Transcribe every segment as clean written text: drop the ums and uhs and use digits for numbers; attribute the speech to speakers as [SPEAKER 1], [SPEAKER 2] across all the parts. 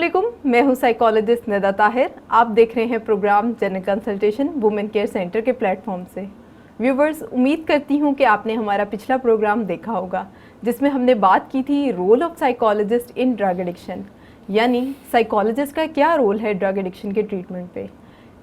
[SPEAKER 1] अस्सलामुअलैकुम, मैं हूं साइकोलॉजिस्ट निदा ताहिर। आप देख रहे हैं programme general consultation women care centre के प्लेटफॉर्म से। व्यूवर्स, उम्मीद करती हूं कि आपने हमारा पिछला प्रोग्राम देखा होगा जिसमें हमने बात की थी role of psychologist in drug addiction, यानी साइकोलॉजिस्ट का क्या रोल है ड्रग एडिक्शन के ट्रीटमेंट पे।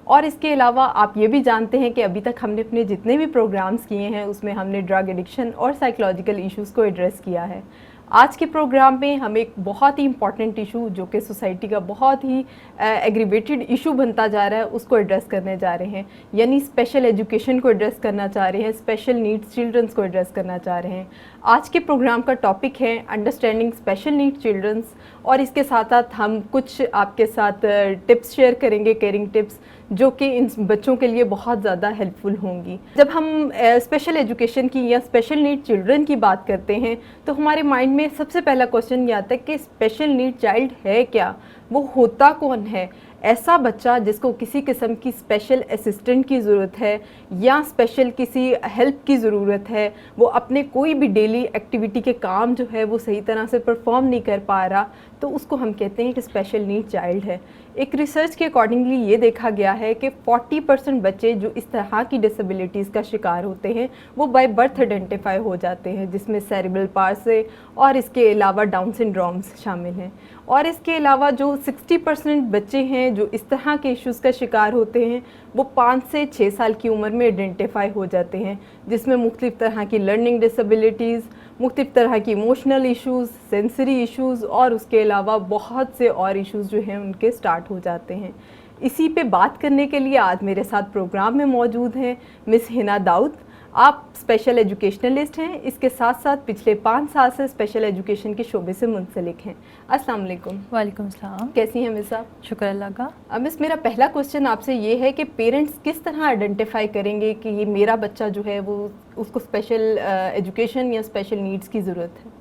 [SPEAKER 1] और इसके अलावा आप ये भी जानते हैं कि अभी तक हमने अपने जितने भी प्रोग्राम्स किए हैं उसमें हमने ड्रग एडिक्शन और साइकोलॉजिकल इश्यूज़ को एड्रेस किया है। आज के प्रोग्राम में हम एक बहुत ही इम्पॉर्टेंट इशू जो कि सोसाइटी का बहुत ही एग्रीवेटेड इशू बनता जा रहा है उसको एड्रेस करने जा रहे हैं, यानी स्पेशल एजुकेशन को एड्रेस करना चाह रहे हैं, स्पेशल नीड्स चिल्ड्रंस को एड्रेस करना चाह रहे हैं। आज के प्रोग्राम का टॉपिक है अंडरस्टैंडिंग स्पेशल नीड चिल्ड्रंस, और इसके साथ साथ हम कुछ आपके साथ टिप्स शेयर करेंगे, केयरिंग टिप्स, जो कि इन बच्चों के लिए बहुत ज़्यादा हेल्पफुल होंगी। जब हम स्पेशल एजुकेशन की या स्पेशल नीड चिल्ड्रन की बात करते हैं तो हमारे माइंड में सबसे पहला क्वेश्चन ये आता है कि स्पेशल नीड चाइल्ड है क्या, वो होता कौन है। ऐसा बच्चा जिसको किसी किस्म की स्पेशल असिस्टेंट की ज़रूरत है या स्पेशल किसी हेल्प की ज़रूरत है, वो अपने कोई भी डेली एक्टिविटी के काम जो है वो सही तरह से परफॉर्म नहीं कर पा रहा, तो उसको हम कहते हैं कि स्पेशल नीड चाइल्ड है। एक रिसर्च के अकॉर्डिंगली ये देखा गया है कि 40% बच्चे जो इस तरह की डिसेबिलिटीज़ का शिकार होते हैं वो बाय बर्थ आइडेंटिफाई हो जाते हैं, जिसमें सेरेब्रल पाल्सी और इसके अलावा डाउन सिंड्रोम्स शामिल हैं। और इसके अलावा जो 60% बच्चे हैं जो इस तरह के इश्यूज़ का शिकार होते हैं वो 5 से 6 साल की उम्र में आइडेंटिफाई हो जाते हैं, जिसमें मुख्तलिफ़ तरह की लर्निंग डिसेबिलिटीज़, मुख्तलिफ़ तरह की इमोशनल इश्यूज़, सेंसरी इश्यूज़ और उसके अलावा बहुत से और इश्यूज़ जो हैं उनके स्टार्ट हो जाते हैं। इसी पे बात करने के लिए आज मेरे साथ प्रोग्राम में मौजूद हैं मिस हिना दाऊद। आप स्पेशल एजुकेशनलिस्ट हैं, इसके साथ साथ पिछले 5 साल से स्पेशल एजुकेशन के शोबे से मुंसलिक हैं। अस्सलाम वालेकुम।
[SPEAKER 2] वालेकुम सलाम।
[SPEAKER 1] कैसी हैं मिस आप?
[SPEAKER 2] शुक्र अल्लाह का।
[SPEAKER 1] मिस, मेरा पहला क्वेश्चन आपसे ये है कि पेरेंट्स किस तरह आइडेंटिफाई करेंगे कि ये मेरा बच्चा जो है वो उसको स्पेशल एजुकेशन या स्पेशल नीड्स की ज़रूरत है?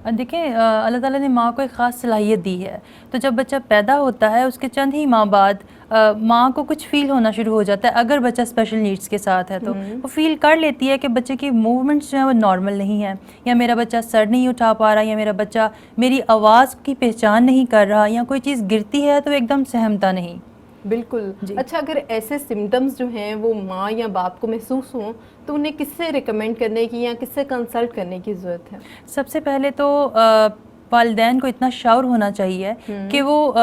[SPEAKER 2] देखें, अल्लाह ताला ने माँ को एक ख़ास सलाहियत दी है, तो जब बच्चा पैदा होता है उसके चंद ही माह बाद माँ को कुछ फ़ील होना शुरू हो जाता है। अगर बच्चा स्पेशल नीड्स के साथ है तो वो फ़ील कर लेती है कि बच्चे की मूवमेंट्स जो है वो नॉर्मल नहीं है, या मेरा बच्चा सर नहीं उठा पा रहा, या मेरा बच्चा मेरी आवाज़ की पहचान नहीं कर रहा, या कोई चीज़ गिरती है तो एकदम सहमता नहीं।
[SPEAKER 1] बिल्कुल। अच्छा, अगर ऐसे सिम्टम्स जो हैं वो माँ या बाप को महसूस हों तो उन्हें किससे रिकमेंड करने की या किससे कंसल्ट करने की ज़रूरत है?
[SPEAKER 2] सबसे पहले तो वालिदैन को इतना श्योर होना चाहिए कि वो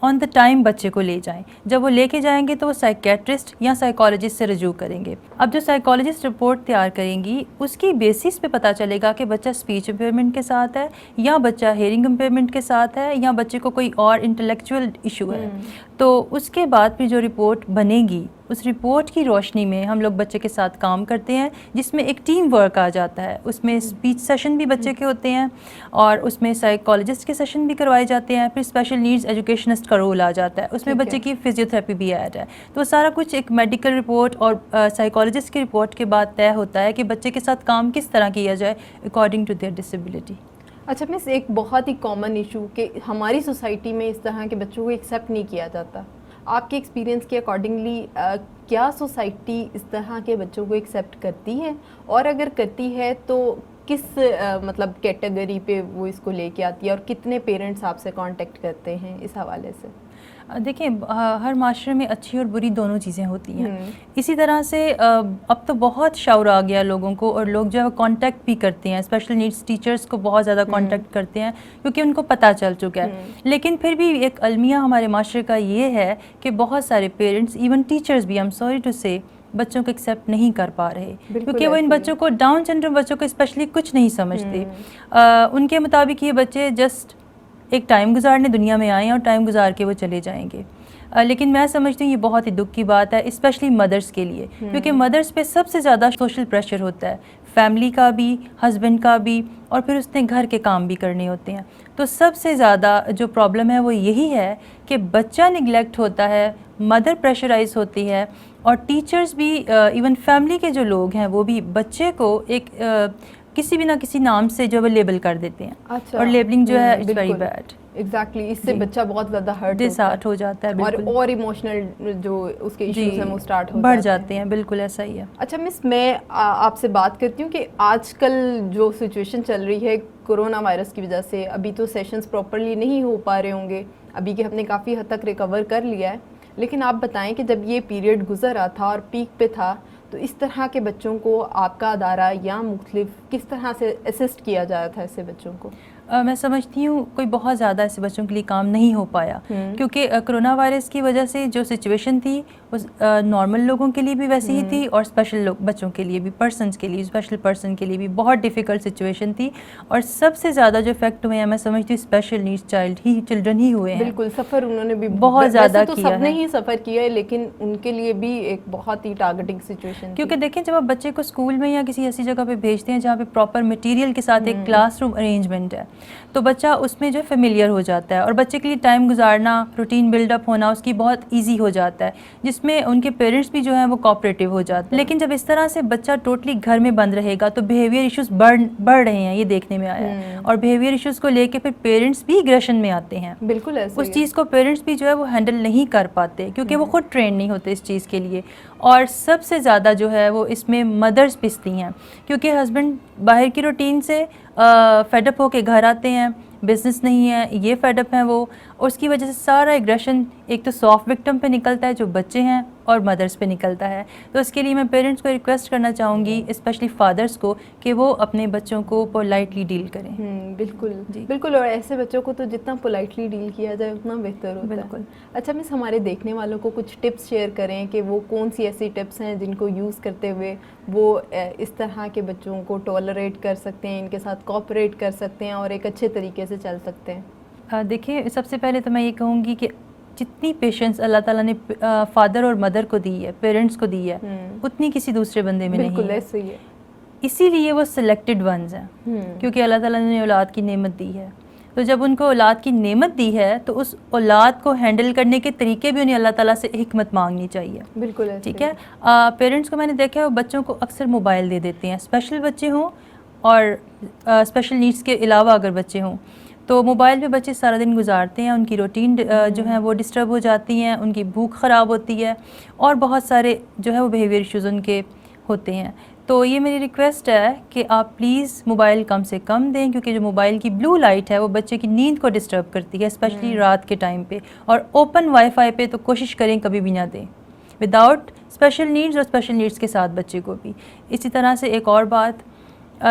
[SPEAKER 2] ऑन द टाइम बच्चे को ले जाएं। जब वो लेके जाएंगे तो वो साइकेट्रिस्ट या साइकोलॉजिस्ट से रजू करेंगे। अब जो साइकोलॉजिस्ट रिपोर्ट तैयार करेंगी उसकी बेसिस पे पता चलेगा कि बच्चा स्पीच इम्पेयरमेंट के साथ है, या बच्चा हेयरिंग इम्पेयरमेंट के साथ है, या बच्चे को कोई और इंटेलेक्चुअल इशू है। तो उसके बाद फिर जो रिपोर्ट बनेगी उस रिपोर्ट की रोशनी में हम लोग बच्चे के साथ काम करते हैं, जिसमें एक टीम वर्क आ जाता है। उसमें स्पीच सेशन भी बच्चे के होते हैं और उसमें साइकोलॉजिस्ट के सेशन भी करवाए जाते हैं। फिर स्पेशल नीड्स एजुकेशनिस्ट का रोल आ जाता है, उसमें बच्चे की फिजियोथेरेपी भी ऐड है। तो सारा कुछ एक मेडिकल रिपोर्ट और साइकोलॉजिस्ट की रिपोर्ट के बाद तय होता है कि बच्चे के साथ काम किस तरह किया जाए अकॉर्डिंग टू देयर डिसेबिलिटी।
[SPEAKER 1] अच्छा मिस, एक बहुत ही कॉमन इशू कि हमारी सोसाइटी में इस तरह के बच्चों को एक्सेप्ट नहीं किया जाता। आपके एक्सपीरियंस के अकॉर्डिंगली क्या सोसाइटी इस तरह के बच्चों को एक्सेप्ट करती है, और अगर करती है तो किस मतलब कैटेगरी पे वो इसको लेके आती है, और कितने पेरेंट्स आपसे कांटेक्ट करते हैं इस हवाले से?
[SPEAKER 2] देखिए, हर माशरे में अच्छी और बुरी दोनों चीज़ें होती हैं। इसी तरह से अब तो बहुत शौर आ गया लोगों को, और लोग जो है कांटेक्ट भी करते हैं, स्पेशल नीड्स टीचर्स को बहुत ज़्यादा कांटेक्ट करते हैं क्योंकि उनको पता चल चुका है। लेकिन फिर भी एक अलमिया हमारे माशरे का ये है कि बहुत सारे पेरेंट्स, इवन टीचर्स भी, आई एम सॉरी टू से, बच्चों को एक्सेप्ट नहीं कर पा रहे क्योंकि वो इन बच्चों को, डाउन सिंड्रोम बच्चों को स्पेशली, कुछ नहीं समझते। उनके मुताबिक ये बच्चे जस्ट एक टाइम गुजारने दुनिया में आए हैं और टाइम गुजार के वो चले जाएंगे। लेकिन मैं समझती हूँ ये बहुत ही दुख की बात है, स्पेशली मदर्स के लिए, क्योंकि मदर्स पे सबसे ज़्यादा सोशल प्रेशर होता है, फैमिली का भी, हस्बैंड का भी, और फिर उसने घर के काम भी करने होते हैं। तो सबसे ज़्यादा जो प्रॉब्लम है वो यही है कि बच्चा निगलेक्ट होता है, मदर प्रेशराइज होती है, और टीचर्स भी, इवन फैमिली के जो लोग हैं वो भी बच्चे को एक किसी भी ना किसी नाम से जो है लेबल कर देते हैं।
[SPEAKER 1] अच्छा।
[SPEAKER 2] और लेबलिंग जो है इट्स वेरी बैड।
[SPEAKER 1] एग्जैक्टली, इससे बच्चा बहुत ज़्यादा हर्ट
[SPEAKER 2] हो जाता है,
[SPEAKER 1] और इमोशनल जो उसके इश्यूज हैं वो स्टार्ट हो
[SPEAKER 2] बढ़ जाते हैं। बिल्कुल ऐसा ही है।
[SPEAKER 1] अच्छा मिस, मैं आपसे बात करती हूँ कि आजकल जो सिचुएशन चल रही है कोरोना वायरस की वजह से, अभी तो सेशंस प्रॉपरली नहीं हो पा रहे होंगे, ابھی کہ ہم نے کافی حد تک ریکور کر لیا ہے، لیکن آپ بتائیں کہ جب یہ پیریڈ گزر رہا تھا اور پیک پہ تھا تو اس طرح کے بچوں کو آپ کا ادارہ یا مختلف کس طرح سے اسسٹ کیا جا رہا تھا ایسے بچوں کو؟
[SPEAKER 2] میں سمجھتی ہوں کوئی بہت زیادہ ایسے بچوں کے لیے کام نہیں ہو پایا، کیونکہ کرونا وائرس کی وجہ سے جو سچویشن تھی وہ نارمل لوگوں کے لیے بھی ویسی ہی تھی، اور اسپیشل بچوں کے لیے بھی، پرسنس کے لیے، اسپیشل پرسن کے لیے بھی بہت ڈیفیکلٹ سچویشن تھی. اور سب سے زیادہ جو افیکٹ ہوئے ہیں میں سمجھتی ہوں اسپیشل نیڈس چلڈرن ہی ہوئے ہیں.
[SPEAKER 1] بالکل، سفر انہوں نے بھی
[SPEAKER 2] بہت زیادہ
[SPEAKER 1] تو
[SPEAKER 2] کیا
[SPEAKER 1] سب نے
[SPEAKER 2] ہے.
[SPEAKER 1] ہی سفر کیا ہے، لیکن ان کے لیے بھی ایک بہت ہی ٹارگیٹنگ سچویشن،
[SPEAKER 2] کیونکہ دیکھیں جب آپ بچے کو اسکول میں یا کسی ایسی جگہ پہ بھیجتے ہیں جہاں پہ پراپر مٹیریل کے ساتھ ایک کلاس روم ارینجمنٹ ہے، تو بچہ اس میں جو فیملیئر ہو جاتا ہے، اور بچے کے لیے ٹائم گزارنا، روٹین بلڈ اپ ہونا اس کی بہت ایزی ہو جاتا ہے، جس میں ان کے پیرنٹس بھی جو ہیں وہ کوآپریٹیو ہو جاتے ہیں. لیکن جب اس طرح سے بچہ ٹوٹلی گھر میں بند رہے گا تو بیہیویئر ایشوز بڑھ رہے ہیں، یہ دیکھنے میں آیا ہے. اور بیہیویئر ایشوز کو لے کے پھر پیرنٹس بھی ایگریشن میں آتے ہیں.
[SPEAKER 1] بالکل ایسے
[SPEAKER 2] اس چیز کو پیرنٹس بھی جو ہے وہ ہینڈل نہیں کر پاتے، کیونکہ وہ خود ٹرین نہیں ہوتے اس چیز کے لیے. اور سب سے زیادہ جو ہے وہ اس میں مدرس پستی ہیں، کیونکہ ہسبینڈ باہر کی روٹین سے فیڈ اپ ہو کے گھر آتے ہیں، بزنس نہیں ہے، یہ فیڈ اپ ہیں وہ، اور اس کی وجہ سے سارا ایگریشن ایک تو سافٹ وکٹم پہ نکلتا ہے جو بچے ہیں، اور مدرس پہ نکلتا ہے. تو اس کے لیے میں پیرنٹس کو ریکویسٹ کرنا چاہوں گی، اسپیشلی فادرس کو، کہ وہ اپنے بچوں کو پولائٹلی ڈیل کریں.
[SPEAKER 1] بالکل بالکل، اور ایسے بچوں کو تو جتنا پولائٹلی ڈیل کیا جائے اتنا بہتر ہوتا ہے. بالکل. اچھا مس، ہمارے دیکھنے والوں کو کچھ ٹپس شیئر کریں کہ وہ کون سی ایسی ٹپس ہیں جن کو یوز کرتے ہوئے وہ اس طرح کے بچوں کو ٹالریٹ کر سکتے ہیں، ان کے ساتھ کوآپریٹ کر سکتے ہیں اور ایک اچھے طریقے سے چل سکتے ہیں.
[SPEAKER 2] دیکھیں سب سے پہلے تو میں یہ کہوں گی کہ جتنی پیشنس اللہ تعالیٰ نے فادر اور مدر کو دی ہے، پیرنٹس کو دی ہے، اتنی کسی دوسرے بندے میں نہیں ہے.
[SPEAKER 1] بالکل ایسے ہی ہے.
[SPEAKER 2] اسی لیے وہ سلیکٹڈ ونز ہیں، کیونکہ اللہ تعالیٰ نے اولاد کی نعمت دی ہے. تو جب ان کو اولاد کی نعمت دی ہے تو اس اولاد کو ہینڈل کرنے کے طریقے بھی انہیں اللہ تعالیٰ سے حکمت مانگنی چاہیے.
[SPEAKER 1] بالکل
[SPEAKER 2] ٹھیک ہے. پیرنٹس کو میں نے دیکھا ہے وہ بچوں کو اکثر موبائل دے دیتے ہیں، اسپیشل بچے ہوں اور اسپیشل نیڈس کے علاوہ اگر بچے ہوں تو موبائل پہ بچے سارا دن گزارتے ہیں، ان کی روٹین جو ہے وہ ڈسٹرب ہو جاتی ہیں، ان کی بھوک خراب ہوتی ہے، اور بہت سارے جو ہے وہ بیہیویئر ایشوز ان کے ہوتے ہیں. تو یہ میری ریکویسٹ ہے کہ آپ پلیز موبائل کم سے کم دیں، کیونکہ جو موبائل کی بلو لائٹ ہے وہ بچے کی نیند کو ڈسٹرب کرتی ہے، اسپیشلی رات کے ٹائم پہ. اور اوپن وائی فائی پہ تو کوشش کریں کبھی بھی نہ دیں، وداؤٹ اسپیشل نیڈز، اور اسپیشل نیڈز کے ساتھ بچے کو بھی. اسی طرح سے ایک اور بات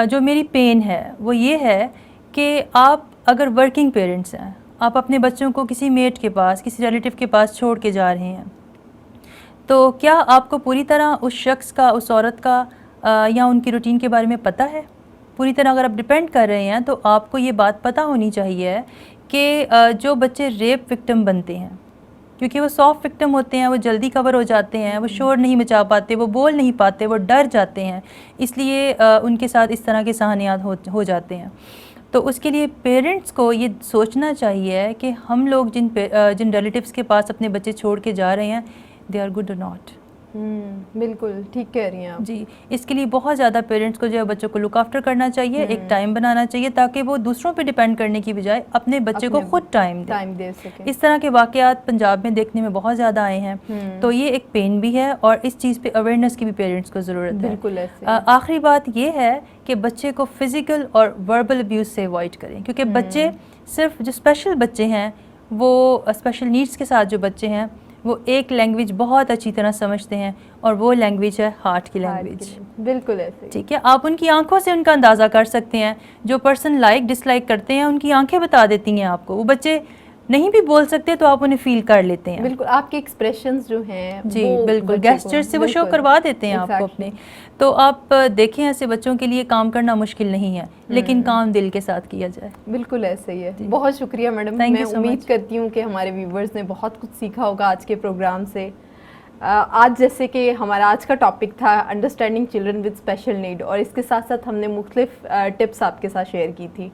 [SPEAKER 2] جو میری پین ہے وہ یہ ہے کہ آپ اگر ورکنگ پیرنٹس ہیں، آپ اپنے بچوں کو کسی میٹ کے پاس، کسی ریلیٹیو کے پاس چھوڑ کے جا رہے ہیں، تو کیا آپ کو پوری طرح اس شخص کا، اس عورت کا یا ان کی روٹین کے بارے میں پتہ ہے؟ پوری طرح اگر آپ ڈپینڈ کر رہے ہیں تو آپ کو یہ بات پتہ ہونی چاہیے کہ جو بچے ریپ وکٹم بنتے ہیں، کیونکہ وہ سافٹ وکٹم ہوتے ہیں، وہ جلدی کور ہو جاتے ہیں، وہ شور نہیں مچا پاتے، وہ بول نہیں پاتے، وہ ڈر جاتے ہیں، اس لیے ان کے ساتھ اس طرح کے سہانیات ہو جاتے ہیں. تو اس کے لیے پیرنٹس کو یہ سوچنا چاہیے کہ ہم لوگ جن ریلیٹیوز کے پاس اپنے بچے چھوڑ کے جا رہے ہیں، دے آر گڈ اور ناٹ.
[SPEAKER 1] بالکل ٹھیک کہہ رہی ہیں آپ. جی،
[SPEAKER 2] اس کے لیے بہت زیادہ پیرنٹس کو جو ہے بچوں کو لک آفٹر کرنا چاہیے، ایک ٹائم بنانا چاہیے تاکہ وہ دوسروں پہ ڈیپینڈ کرنے کی بجائے اپنے بچے کو خود ٹائم
[SPEAKER 1] دے سکیں.
[SPEAKER 2] اس طرح کے واقعات پنجاب میں دیکھنے میں بہت زیادہ آئے ہیں، تو یہ ایک پین بھی ہے، اور اس چیز پہ اویئرنیس کی بھی پیرنٹس کو ضرورت ہے.
[SPEAKER 1] بالکل ایسے.
[SPEAKER 2] آخری بات یہ ہے کہ بچے کو فزیکل اور وربل ابیوز سے اوائڈ کریں، کیونکہ بچے صرف جو اسپیشل بچے ہیں، وہ اسپیشل نیڈس کے ساتھ جو بچے ہیں وہ ایک لینگویج بہت اچھی طرح سمجھتے ہیں، اور وہ لینگویج ہے ہارٹ کی لینگویج.
[SPEAKER 1] بالکل ایسے.
[SPEAKER 2] ٹھیک ہے. آپ ان کی آنکھوں سے ان کا اندازہ کر سکتے ہیں، جو پرسن لائک ڈس لائک کرتے ہیں ان کی آنکھیں بتا دیتی ہیں آپ کو. وہ بچے نہیں بھی بول سکتے تو آپ انہیں فیل کر لیتے ہیں.
[SPEAKER 1] بالکل، آپ کے ایکسپریشنز جو ہیں
[SPEAKER 2] جی بالکل گیسچر سے وہ شو کروا دیتے ہیں آپ کو اپنے. تو آپ دیکھیں ایسے بچوں کے لیے کام کرنا مشکل نہیں ہے، لیکن کام دل کے ساتھ کیا جائے.
[SPEAKER 1] بالکل ایسے ہی ہے. بہت شکریہ میڈم. میں امید کرتی ہوں کہ ہمارے ویورز نے بہت کچھ سیکھا ہوگا آج کے پروگرام سے. آج جیسے کہ ہمارا آج کا ٹاپک تھا understanding children with special need, اور اس کے ساتھ ساتھ ہم نے مختلف ٹپس آپ کے ساتھ شیئر کی تھی.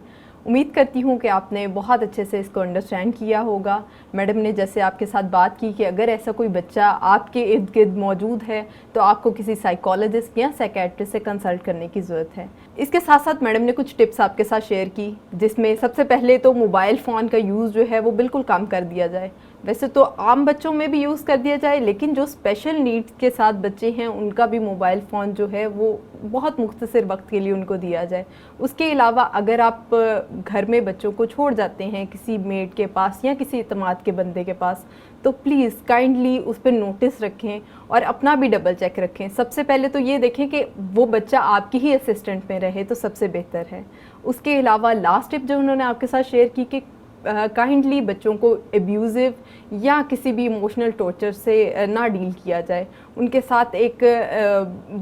[SPEAKER 1] امید کرتی ہوں کہ آپ نے بہت اچھے سے اس کو انڈرسٹینڈ کیا ہوگا. میڈم نے جیسے آپ کے ساتھ بات کی کہ اگر ایسا کوئی بچہ آپ کے ارد گرد موجود ہے تو آپ کو کسی سائیکالوجسٹ یا سائیکیٹرسٹ سے کنسلٹ کرنے کی ضرورت ہے. اس کے ساتھ ساتھ میڈم نے کچھ ٹپس آپ کے ساتھ شیئر کی، جس میں سب سے پہلے تو موبائل فون کا یوز جو ہے وہ بالکل کم کر دیا جائے. वैसे तो आम बच्चों में भी यूज़ कर दिया जाए, लेकिन जो स्पेशल नीड्स के साथ बच्चे हैं उनका भी मोबाइल फ़ोन जो है वो बहुत मुख्तसर वक्त के लिए उनको दिया जाए। उसके अलावा अगर आप घर में बच्चों को छोड़ जाते हैं किसी मेड के पास या किसी इत्मीनान के बंदे के पास, तो प्लीज़ काइंडली उस पर नोटिस रखें और अपना भी डबल चेक रखें। सबसे पहले तो ये देखें कि वो बच्चा आपकी ही असिस्टेंट में रहे तो सबसे बेहतर है। उसके अलावा लास्ट टिप जो उन्होंने आपके साथ शेयर की कि काइंडली बच्चों को एब्यूज़िव या किसी भी इमोशनल टॉर्चर से ना डील किया जाए, उनके साथ एक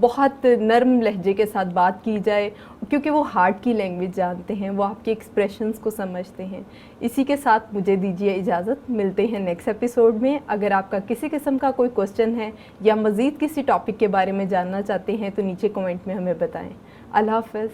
[SPEAKER 1] बहुत नरम लहजे के साथ बात की जाए, क्योंकि वो हार्ट की लैंग्वेज जानते हैं, वो आपके एक्सप्रेशंस को समझते हैं। इसी के साथ मुझे दीजिए इजाज़त, मिलते हैं नेक्स्ट एपिसोड में। अगर आपका किसी किस्म का कोई क्वेश्चन है या मज़ीद किसी टॉपिक के बारे में जानना चाहते हैं तो नीचे कमेंट में हमें बताएं। अल्लाह हाफ़िज़।